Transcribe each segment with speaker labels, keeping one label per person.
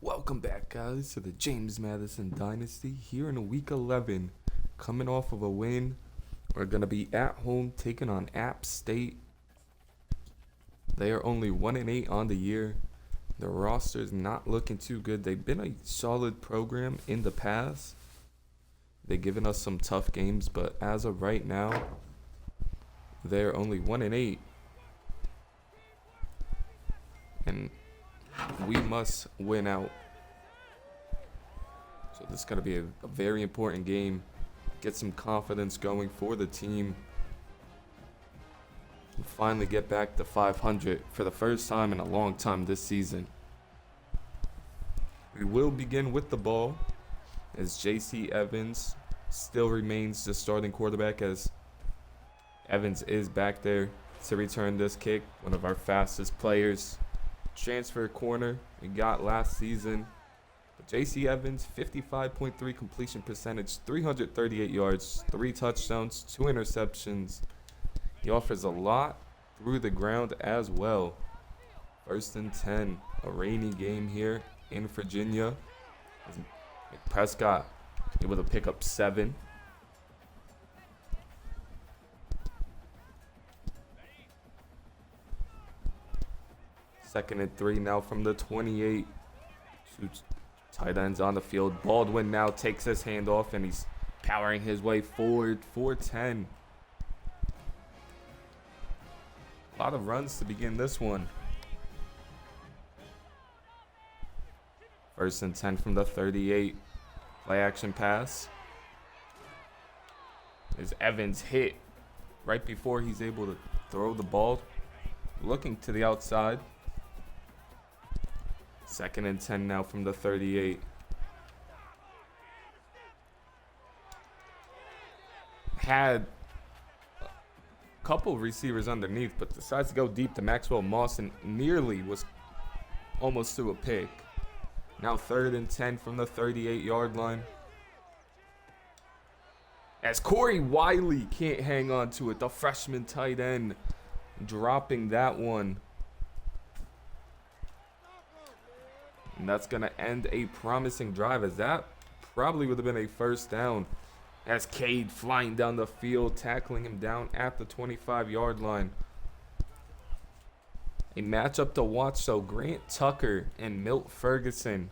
Speaker 1: Welcome back, guys, to the James Madison Dynasty here in week 11. Coming off of a win, we're going to be at home taking on App State. They are only 1-8 on the year. The roster's not looking too good. They've been a solid program in the past. They've given us some tough games, but as of right now, they're only 1-8. And we must win out. So this is going to be a very important game. Get some confidence going for the team. And finally get back to 500 for the first time in a long time this season. We will begin with the ball as J.C. Evans still remains the starting quarterback, as Evans is back there to return this kick. One of our fastest players. Transfer corner we got last season. But J.C. Evans, 55.3 completion percentage, 338 yards, 3 touchdowns, 2 interceptions. He offers a lot through the ground as well. 1st and 10, a rainy game here in Virginia. Prescott able to pick up 7. Second and 3 now from the 28. Two tight ends on the field. Baldwin now takes his handoff and he's powering his way forward. 4-10. A lot of runs to begin this one. 1st and 10 from the 38. Play action pass. As Evans hit right before he's able to throw the ball. Looking to the outside. 2nd and 10 now from the 38. Had a couple receivers underneath, but decides to go deep to Maxwell Moss and nearly was almost to a pick. Now 3rd and 10 from the 38-yard line. As Corey Wiley can't hang on to it, the freshman tight end dropping that one. And that's going to end a promising drive, as that probably would have been a 1st down. As Cade flying down the field, tackling him down at the 25-yard line. A matchup to watch, so Grant Tucker and Milt Ferguson.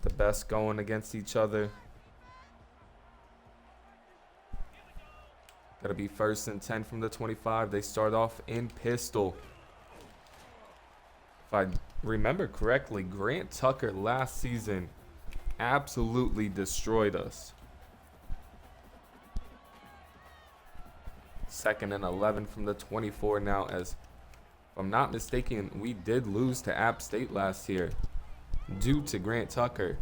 Speaker 1: The best going against each other. Got to be 1st and 10 from the 25. They start off in pistol. If I remember correctly, Grant Tucker last season absolutely destroyed us. 2nd and 11 from the 24 now, as if I'm not mistaken, we did lose to App State last year due to Grant Tucker.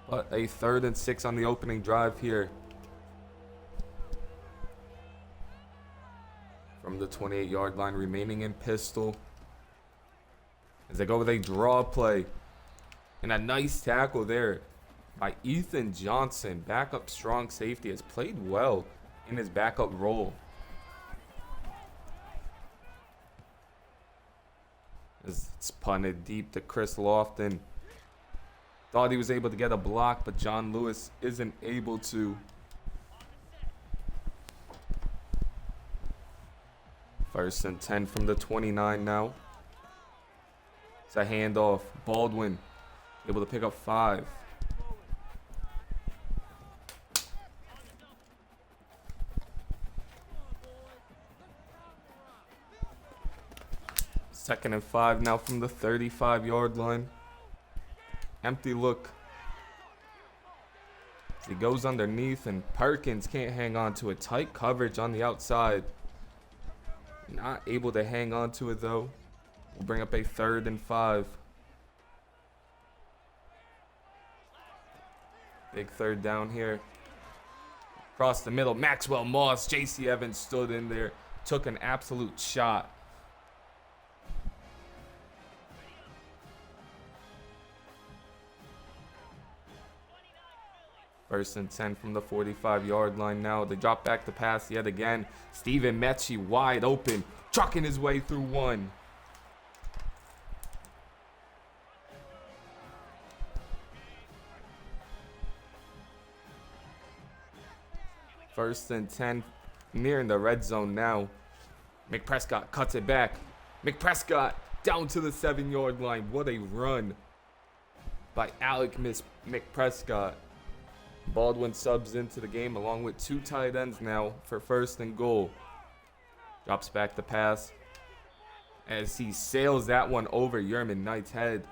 Speaker 1: But a 3rd and 6 on the opening drive here. From the 28-yard line, remaining in pistol. As they go with a draw play. And a nice tackle there by Ethan Johnson. Backup strong safety, has played well in his backup role. As it's punted deep to Chris Lofton. Thought he was able to get a block, but John Lewis isn't able to. 1st and 10 from the 29 now. It's a handoff. Baldwin able to pick up 5. Second and 5 now from the 35-yard line. Empty look. He goes underneath and Perkins can't hang on to it. Tight coverage on the outside. Not able to hang on to it though. We'll bring up a 3rd and 5. Big 3rd down here. Across the middle, Maxwell Moss. J.C. Evans stood in there. Took an absolute shot. First and 10 from the 45-yard line now. They drop back to pass yet again. Steven Mechie wide open, trucking his way through one. First and 10, nearing the red zone now. McPrescott cuts it back. McPrescott down to the 7-yard line. What a run by Alec McPrescott. Baldwin subs into the game along with 2 tight ends now for first and goal. Drops back the pass as he sails that one over Yerman Knight's head.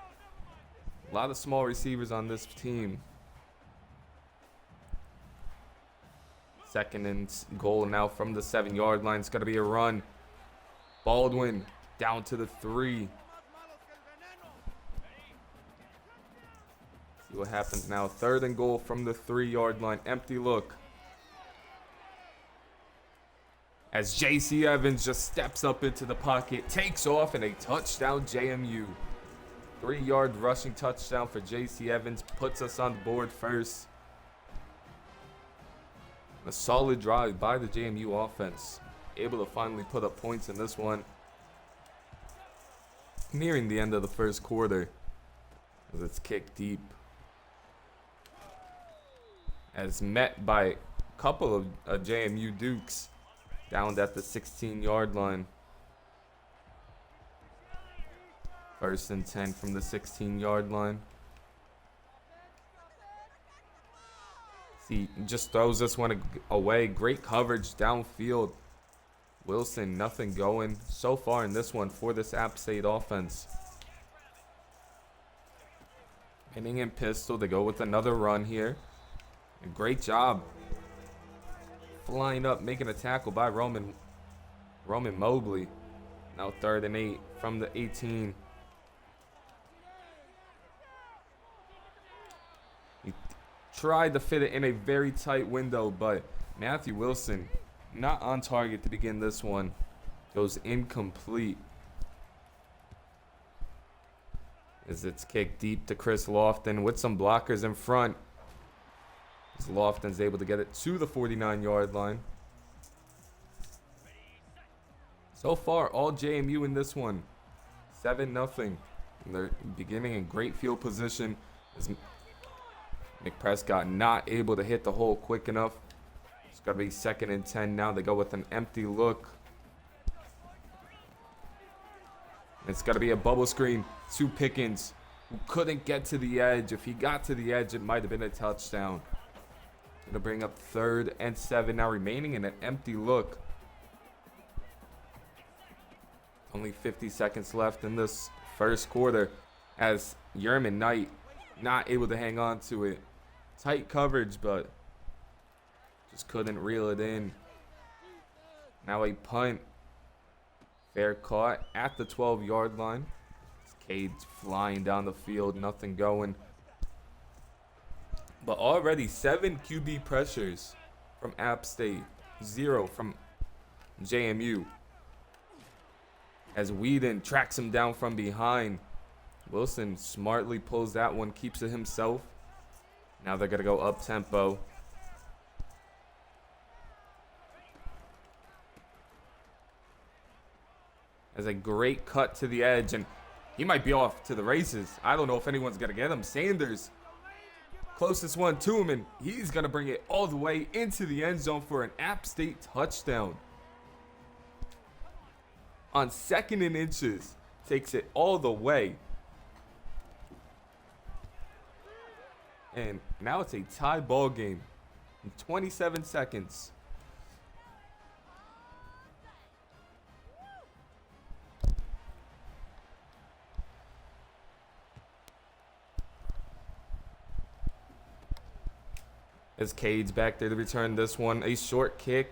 Speaker 1: A lot of small receivers on this team. Second and goal now from the 7-yard line. It's going to be a run. Baldwin down to the 3. See what happens now. Third and goal from the 3-yard line. Empty look. As J.C. Evans just steps up into the pocket, takes off, and a touchdown JMU. 3-yard rushing touchdown for J.C. Evans puts us on the board first. A solid drive by the JMU offense. Able to finally put up points in this one. Nearing the end of the first quarter as it's kicked deep. As met by a couple of JMU Dukes down at the 16-yard line. First and 10 from the 16-yard line. See, just throws this one away. Great coverage downfield. Wilson, nothing going so far in this one for this App State offense. Hitting in pistol to go with another run here. And great job. Flying up, making a tackle by Roman Mobley. Now 3rd and 8 from the 18. He tried to fit it in a very tight window, but Matthew Wilson not on target to begin this one. Goes incomplete. As it's kicked deep to Chris Lofton with some blockers in front. As Lofton's able to get it to the 49-yard line. So far, all JMU in this one. 7-0. They're beginning in great field position. As McPrescott not able to hit the hole quick enough. It's got to be 2nd and 10 now. They go with an empty look. It's got to be a bubble screen to Pickens, who couldn't get to the edge. If he got to the edge, it might have been a touchdown. Going to bring up 3rd and 7 now, remaining in an empty look. Only 50 seconds left in this first quarter as Yerman Knight not able to hang on to it. Tight coverage, but just couldn't reel it in. Now a punt. Fair caught at the 12-yard line. Cade's flying down the field, nothing going. But already 7 QB pressures from App State, 0 from JMU. As Whedon tracks him down from behind. Wilson smartly pulls that one, keeps it himself. Now they're going to go up-tempo. As a great cut to the edge, and he might be off to the races. I don't know if anyone's going to get him. Sanders, closest one to him, and he's going to bring it all the way into the end zone for an App State touchdown. On 2nd and inches, takes it all the way. And now it's a tie ball game in 27 seconds. As Cade's back there to return this one. A short kick.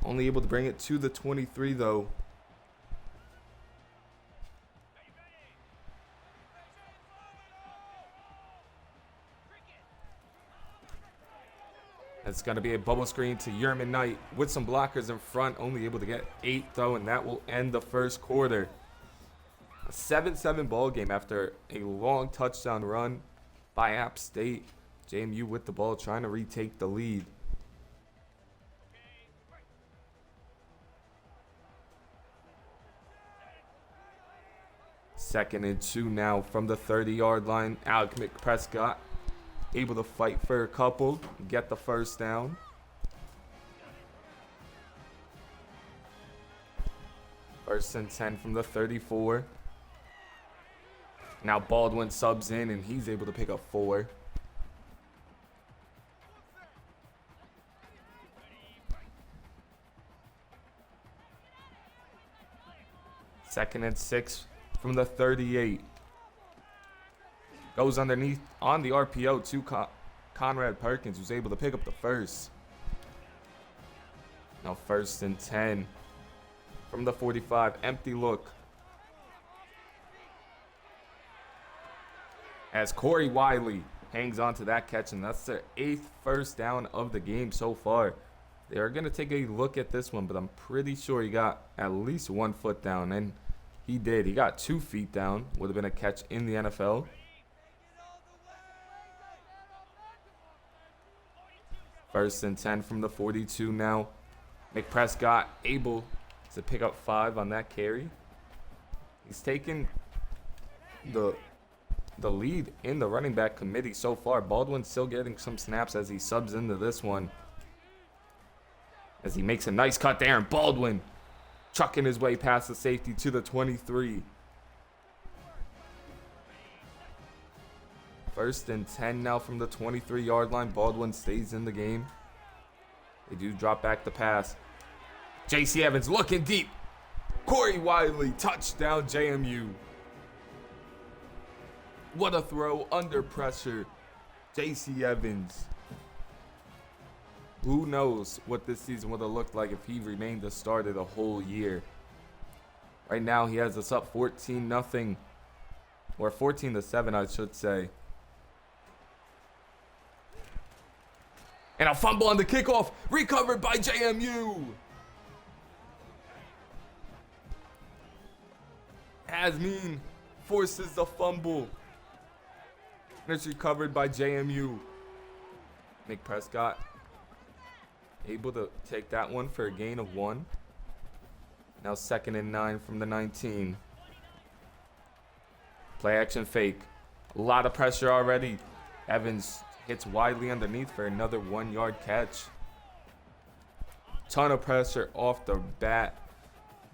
Speaker 1: Only able to bring it to the 23 though. It's going to be a bubble screen to Yerman Knight with some blockers in front. Only able to get 8 though, and that will end the first quarter. A 7-7 ball game after a long touchdown run by App State. JMU with the ball trying to retake the lead. Second and 2 now from the 30-yard line. Alec McPrescott able to fight for a couple, get the first down. First and 10 from the 34. Now Baldwin subs in, and he's able to pick up 4. Second and 6 from the 38. Goes underneath on the RPO to Conrad Perkins, who's able to pick up the first. Now first and 10 from the 45. Empty look. As Corey Wiley hangs on to that catch, and that's their 8th first down of the game so far. They are going to take a look at this one, but I'm pretty sure he got at least 1 foot down, and he did. He got 2 feet down. Would have been a catch in the NFL. First and 10 from the 42 now. McPrescott able to pick up 5 on that carry. He's taken the lead in the running back committee so far. Baldwin's still getting some snaps as he subs into this one. As he makes a nice cut there, and Baldwin trucking his way past the safety to the 23. First and 10 now from the 23-yard line. Baldwin stays in the game. They do drop back the pass. J.C. Evans looking deep. Corey Wiley, touchdown JMU. What a throw under pressure. J.C. Evans. Who knows what this season would have looked like if he remained the starter the whole year. Right now he has us up 14-0. Or 14-7, I should say. And a fumble on the kickoff. Recovered by JMU. Asmin forces the fumble. And it's recovered by JMU. McPrescott able to take that one for a gain of 1. Now 2nd and 9 from the 19. Play action fake. A lot of pressure already. Evans hits Wiley underneath for another 1-yard catch. Ton of pressure off the bat.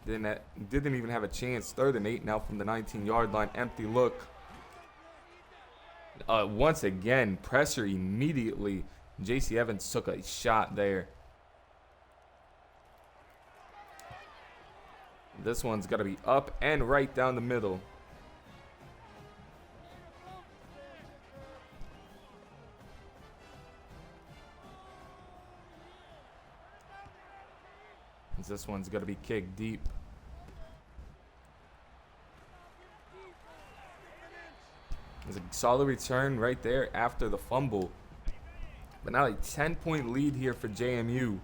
Speaker 1: Didn't even have a chance. 3rd and 8 now from the 19-yard line. Empty look. Once again, pressure immediately. J.C. Evans took a shot there. This one's got to be up and right down the middle. This one's going to be kicked deep. There's a solid return right there after the fumble. But now a 10-point lead here for JMU.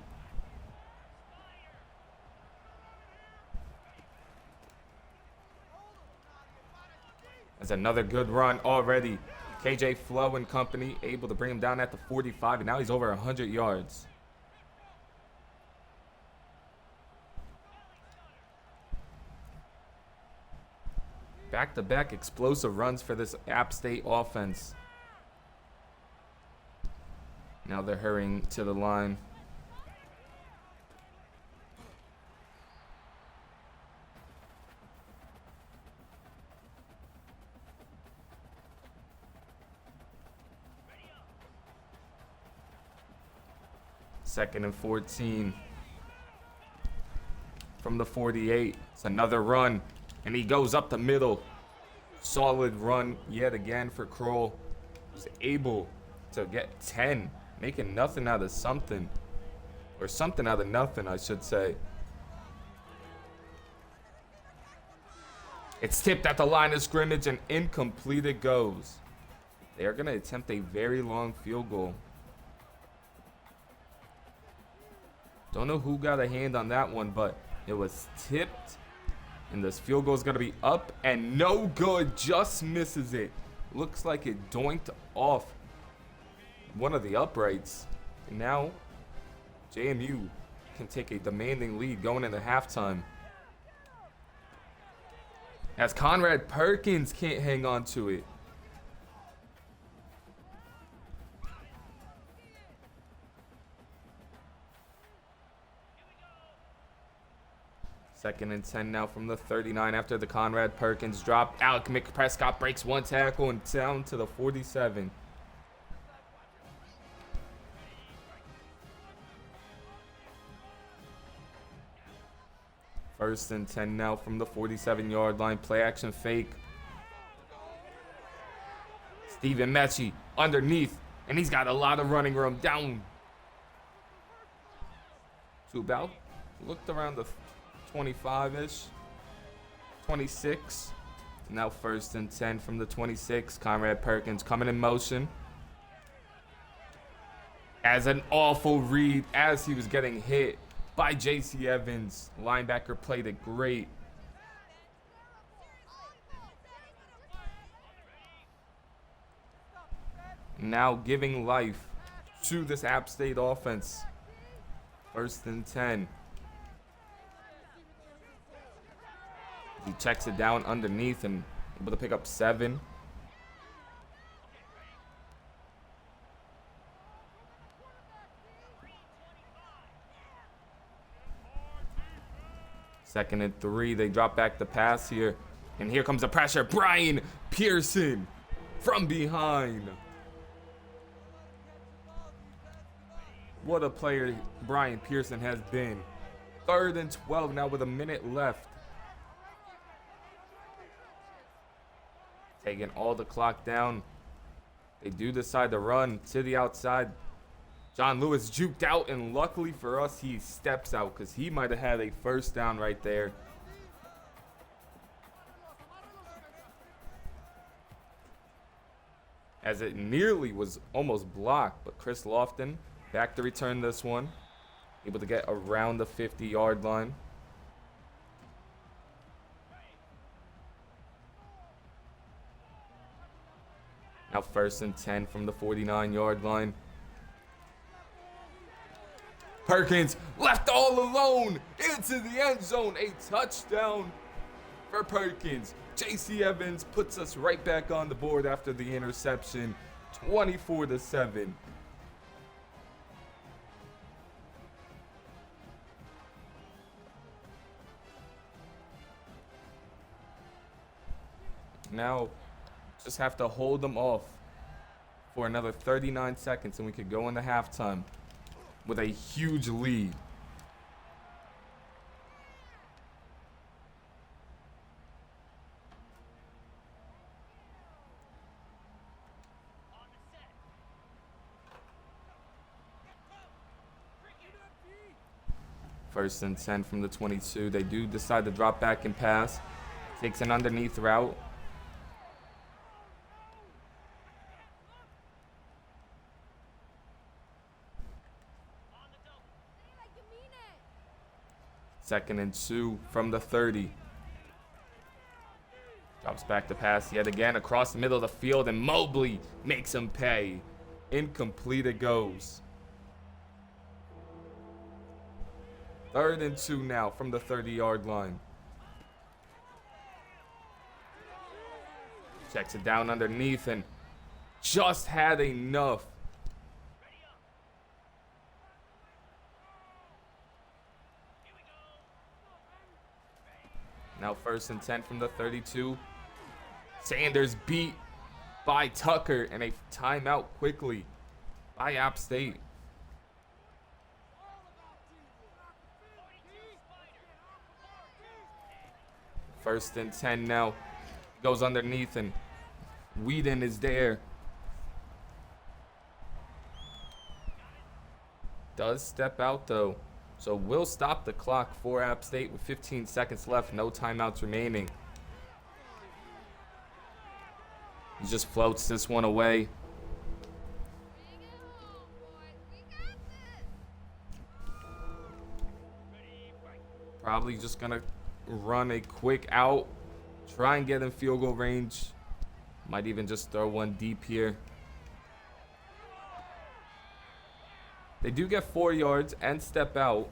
Speaker 1: That's another good run already. KJ Flo and company able to bring him down at the 45, and now he's over 100 yards. Back-to-back explosive runs for this App State offense. Now they're hurrying to the line. Second and 14. From the 48. It's another run. And he goes up the middle. Solid run yet again for Kroll. He's able to get 10. Making nothing out of something. Or something out of nothing, I should say. It's tipped at the line of scrimmage and incomplete it goes. They are going to attempt a very long field goal. Don't know who got a hand on that one, but it was tipped. And this field goal is going to be up and no good. Just misses it. Looks like it doinked off one of the uprights. And now JMU can take a demanding lead going into halftime. As Conrad Perkins can't hang on to it. Second and 10 now from the 39 after the Conrad Perkins drop. Alec McPrescott breaks one tackle and down to the 47. First and 10 now from the 47-yard line. Play action fake. Steven Mechie underneath, and he's got a lot of running room. Down to about, looked around the 25-ish, 26. Now first and 10 from the 26. Conrad Perkins coming in motion. As an awful read as he was getting hit by J.C. Evans. Linebacker played it great. Now giving life to this App State offense. First and 10. He checks it down underneath and able to pick up 7. Second and 3. They drop back the pass here. And here comes the pressure. Brian Pearson from behind. What a player Brian Pearson has been. Third and 12 now with a minute left. Taking all the clock down. They do decide to run to the outside. John Lewis juked out, and luckily for us, he steps out because he might have had a first down right there. As it nearly was almost blocked, but Chris Lofton back to return this one. Able to get around the 50-yard line. Now first and 10 from the 49-yard line. Perkins left all alone into the end zone. A touchdown for Perkins. J.C. Evans puts us right back on the board after the interception. 24-7. Now, just have to hold them off for another 39 seconds and we could go into halftime with a huge lead. First and 10 from the 22. They do decide to drop back and pass. Takes an underneath route. Second and 2 from the 30. Drops back to pass yet again across the middle of the field, and Mobley makes him pay. Incomplete it goes. Third and 2 now from the 30-yard line. Checks it down underneath and just had enough. Now first and 10 from the 32. Sanders beat by Tucker, and a timeout quickly by App State. First and 10 now. Goes underneath, and Whedon is there. Does step out though. So we'll stop the clock for App State with 15 seconds left. No timeouts remaining. He just floats this one away. Probably just gonna run a quick out. Try and get in field goal range. Might even just throw one deep here. They do get 4 yards and step out.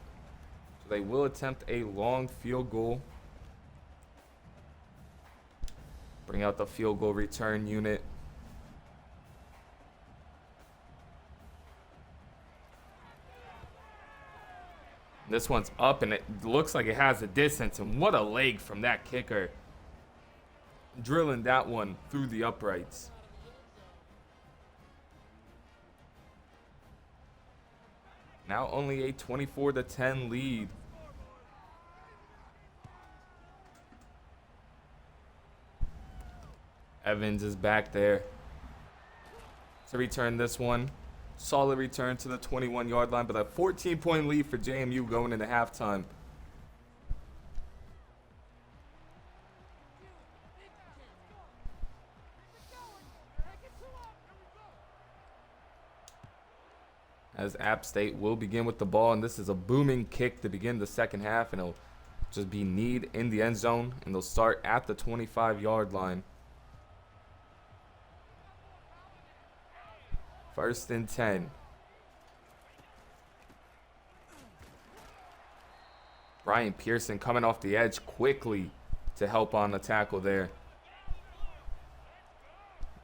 Speaker 1: So they will attempt a long field goal. Bring out the field goal return unit. This one's up, and it looks like it has the distance. And what a leg from that kicker. Drilling that one through the uprights. Now only a 24-10 lead. Evans is back there to return this one. Solid return to the 21-yard line, but a 14-point lead for JMU going into halftime. As App State will begin with the ball, and this is a booming kick to begin the second half, and it'll just be need in the end zone, and they'll start at the 25-yard line. 1st and 10. Brian Pearson coming off the edge quickly to help on the tackle there.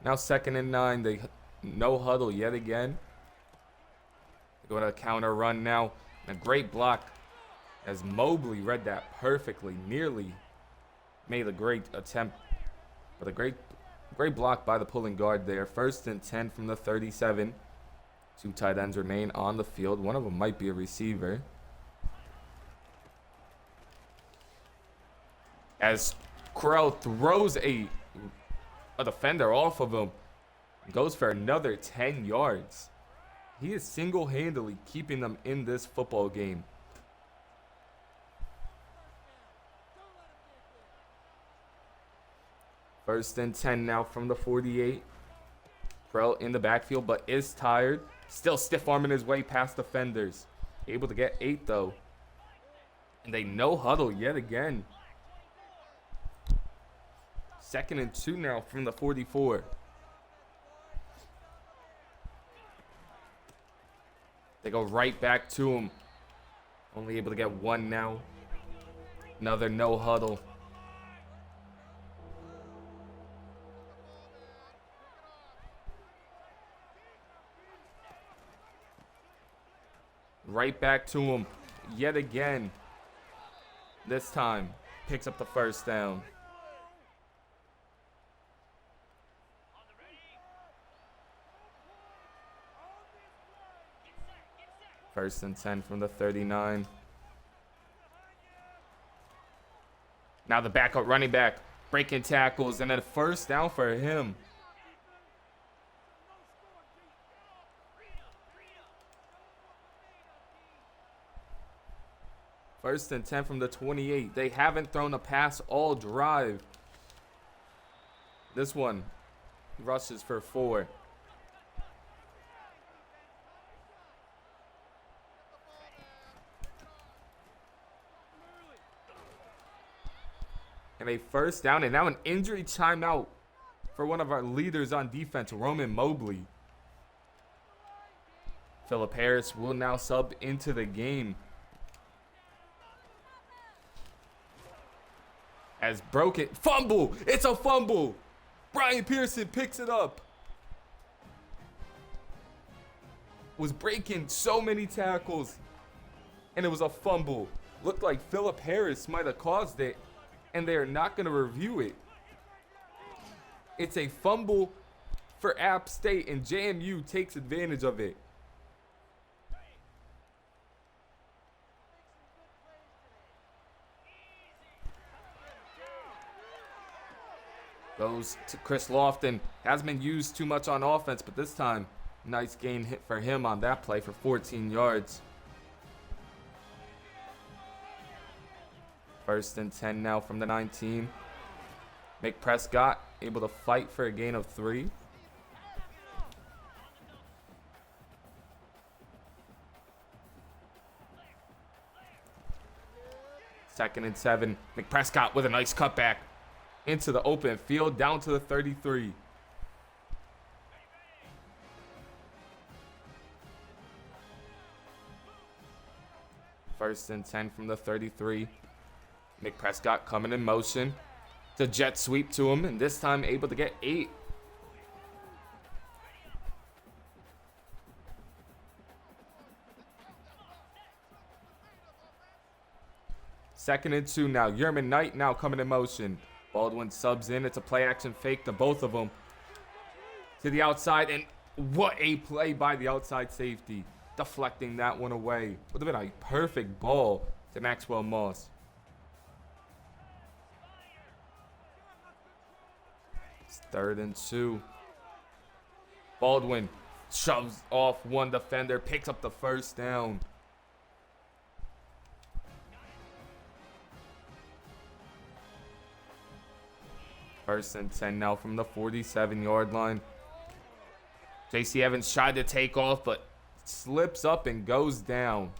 Speaker 1: Now 2nd and 9. They no huddle yet again. They go to a counter run now. And a great block as Mobley read that perfectly. Nearly made a great attempt, but a great block by the pulling guard there. 1st and 10 from the 37. 2 tight ends remain on the field. One of them might be a receiver. As Corral throws a defender off of him. Goes for another 10 yards. He is single-handedly keeping them in this football game. First and 10 now from the 48. Prell in the backfield, but is tired. Still stiff-arming his way past defenders. Able to get 8, though. And they no huddle yet again. 2nd and 2 now from the 44. They go right back to him. Only able to get 1 now. Another no huddle. Right back to him yet again. This time picks up the 1st down. First and 10 from the 39. Now the backup running back breaking tackles, and then 1st down for him. First and 10 from the 28. They haven't thrown a pass all drive. This one rushes for 4. And a 1st down, and now an injury timeout for one of our leaders on defense, Roman Mobley. Phillip Harris will now sub into the game. As broken, fumble, it's a fumble. Brian Pearson picks it up. Was breaking so many tackles, and it was a fumble. Looked like Phillip Harris might have caused it, and they are not going to review it. It's a fumble for App State, and JMU takes advantage of it. Goes to Chris Lofton. Hasn't been used too much on offense, but this time, nice gain hit for him on that play for 14 yards. 1st and 10 now from the 19. McPrescott able to fight for a gain of 3. Second and 7. McPrescott with a nice cutback into the open field, down to the 33. First and 10 from the 33. McPrescott coming in motion. The jet sweep to him, and this time able to get 8. 2nd and 2 now. Yerman Knight now coming in motion. Baldwin subs in. It's a play action fake to both of them. To the outside, and what a play by the outside safety. Deflecting that one away. Would have been a perfect ball to Maxwell Moss. It's 3rd and 2. Baldwin shoves off one defender, picks up the first down. First and 10 now from the 47-yard line. J.C. Evans tried to take off, but slips up and goes down.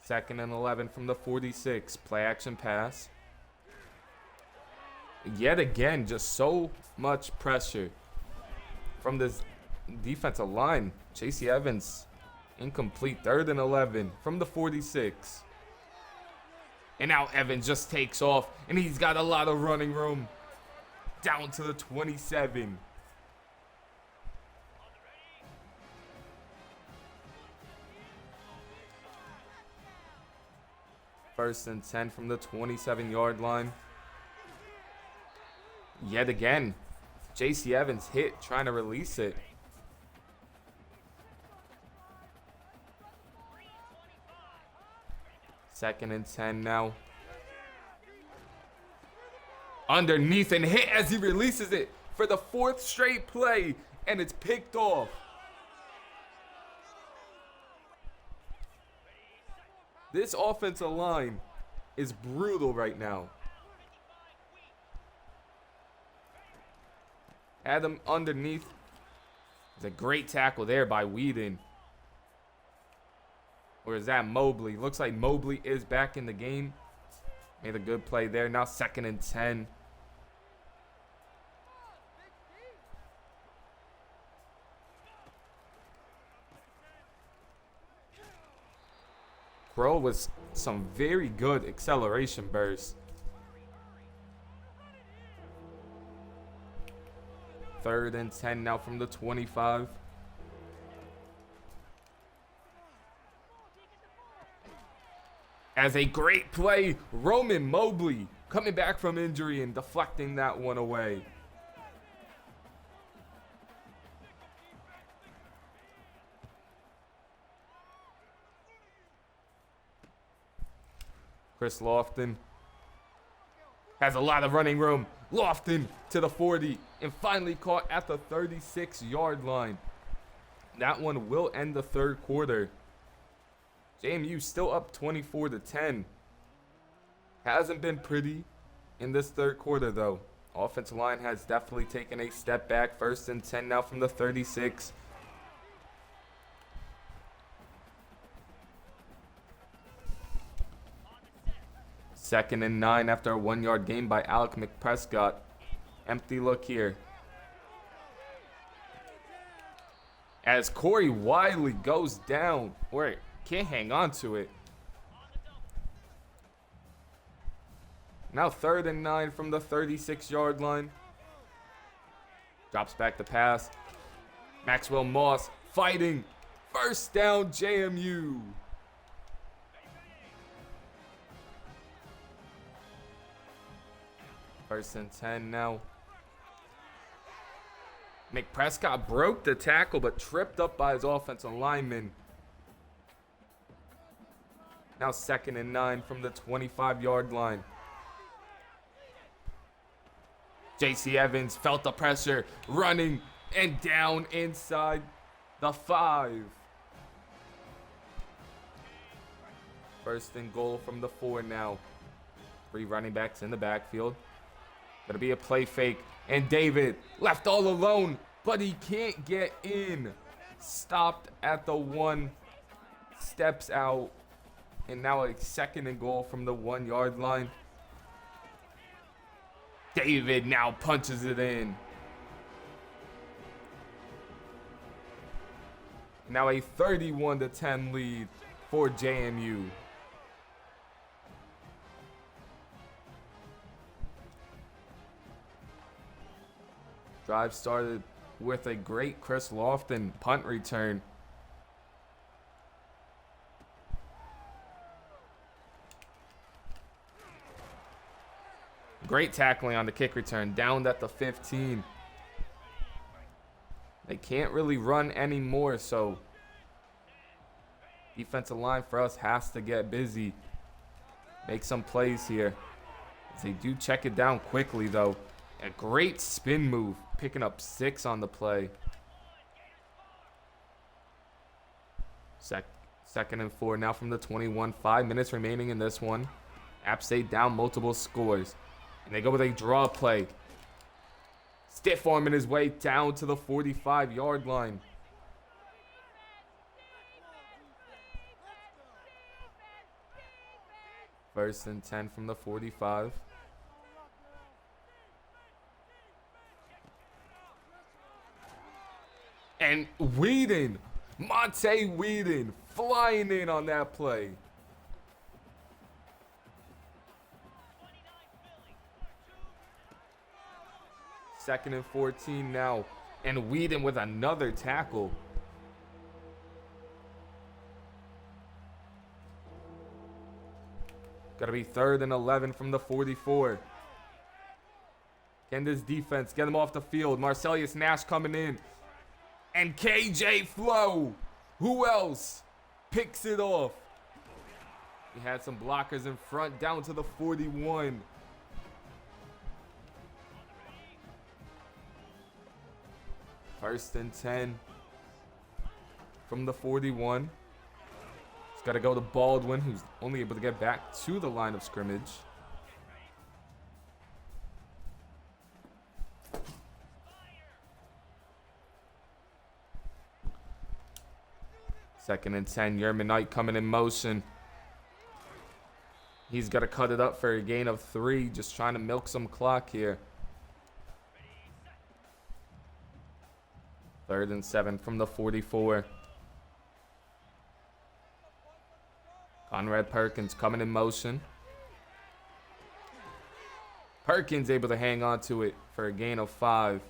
Speaker 1: Second and 11 from the 46. Play action pass. Yet again, just so much pressure from this defensive line. J.C. Evans incomplete. 3rd and 11 from the 46. And now Evans just takes off, and he's got a lot of running room. Down to the 27. First and 10 from the 27-yard line. Yet again, J.C. Evans hit, trying to release it. Second and 10 now. Underneath and hit as he releases it for the 4th straight play, and it's picked off. This offensive line is brutal right now. Adam underneath. It's a great tackle there by Whedon. Or is that Mobley? Looks like Mobley is back in the game. Made a good play there. Now 2nd and 10. Crow with some very good acceleration bursts. 3rd and 10 now from the 25. As a great play, Roman Mobley coming back from injury and deflecting that one away. Chris Lofton has a lot of running room. Lofton to the 40 and finally caught at the 36-yard line. That one will end the 3rd quarter. JMU still up 24-10. Hasn't been pretty in this 3rd quarter though. Offensive line has definitely taken a step back. 1st and 10 now from the 36. Second and 9 after a 1-yard gain by Alec McPrescott. Empty look here. As Corey Wiley goes down, or can't hang on to it. Now 3rd and 9 from the 36-yard line. Drops back the pass. Maxwell Moss fighting. First down, JMU. First and 10 now. McPrescott broke the tackle but tripped up by his offensive lineman. Now 2nd and 9 from the 25-yard line. J.C. Evans felt the pressure, running and down inside the 5. First and goal from the 4 now. 3 running backs in the backfield. Gonna be a play fake, and David left all alone, but he can't get in. Stopped at the 1, steps out, and now a 2nd and goal from the 1-yard line. David now punches it in. Now a 31-10 lead for JMU. Drive started with a great Chris Lofton punt return. Great tackling on the kick return, downed at the 15. They can't really run anymore, so defensive line for us has to get busy. Make some plays here. As they do check it down quickly, though. A great spin move, picking up 6 on the play. Second and 4 now from the 21. 5 minutes remaining in this one. App State down multiple scores. And they go with a draw play. Stiff arming his way down to the 45-yard line. First and 10 from the 45. And Whedon, Monte Whedon, flying in on that play. Second and 14 now. And Whedon with another tackle. Gotta be 3rd and 11 from the 44. Can this defense get him off the field? Marcellus Nash coming in. And KJ Flo, who else, picks it off. He had some blockers in front, down to the 41. First and 10 from the 41. It's got to go to Baldwin, who's only able to get back to the line of scrimmage. Second and 10, Yerman Knight coming in motion. He's got to cut it up for a gain of 3, just trying to milk some clock here. 3rd and 7 from the 44. Conrad Perkins coming in motion. Perkins able to hang on to it for a gain of 5.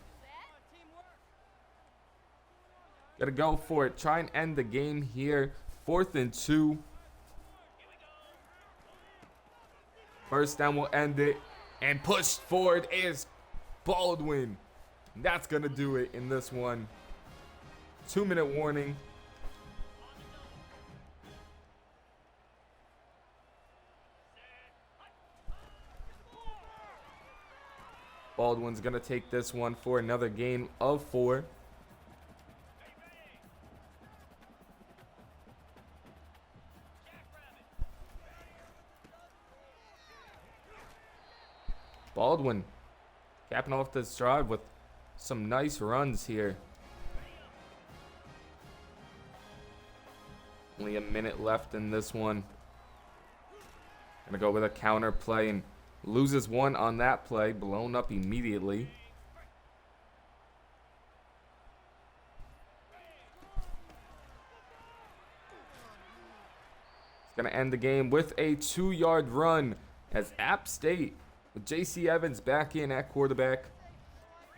Speaker 1: Gotta go for it. Try and end the game here. 4th and 2. First down will end it. And pushed forward is Baldwin. That's gonna do it in this one. 2-minute warning. Baldwin's gonna take this one for another gain of 4. Baldwin capping off this drive with some nice runs here. Only a minute left in this one. Gonna go with a counter play and loses 1 on that play, blown up immediately. It's gonna end the game with a 2-yard run as App State, with J.C. Evans back in at quarterback,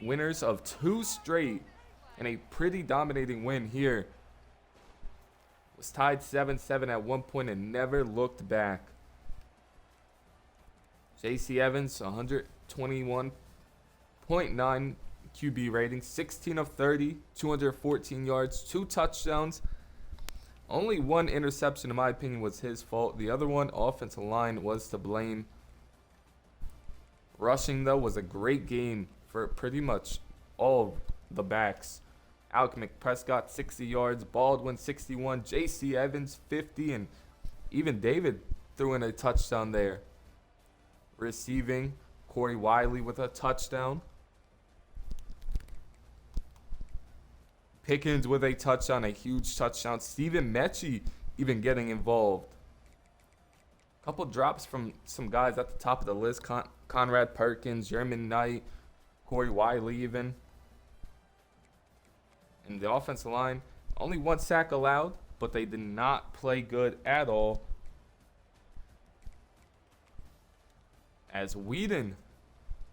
Speaker 1: winners of 2 straight and a pretty dominating win here. Was tied 7-7 at one point and never looked back. J.C. Evans, 121.9 QB rating, 16 of 30, 214 yards, 2 touchdowns. Only 1 interception, in my opinion, was his fault. The other one, offensive line, was to blame. Rushing, though, was a great game for pretty much all the backs. Alec McPrescott, 60 yards. Baldwin, 61. J.C. Evans, 50. And even David threw in a touchdown there. Receiving, Corey Wiley with a touchdown. Pickens with a touchdown, a huge touchdown. Stephen Mechie even getting involved. Couple drops from some guys at the top of the list. Conrad Perkins, Yerman Knight, Corey Wiley even. And the offensive line, only 1 sack allowed, but they did not play good at all. As Whedon,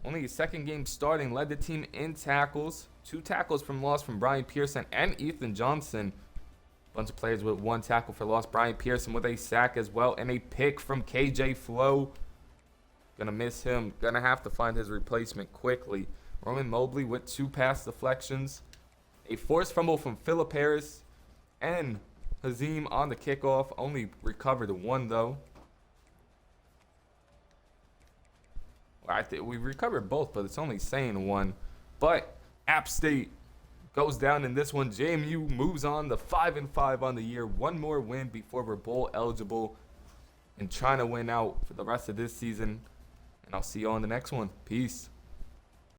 Speaker 1: only his 2nd game starting, led the team in tackles. 2 tackles from loss from Brian Pearson and Ethan Johnson. Bunch of players with 1 tackle for loss. Brian Pearson with a sack as well, and a pick from KJ Flo. Gonna miss him. Gonna have to find his replacement quickly. Roman Mobley with 2 pass deflections. A forced fumble from Phillip Harris. And Hazim on the kickoff. Only recovered 1, though. I think we recovered both, but it's only saying 1. But App State goes down in this one. JMU moves on to 5-5 on the year. 1 more win before we're bowl eligible and trying to win out for the rest of this season. And I'll see you on the next one. Peace.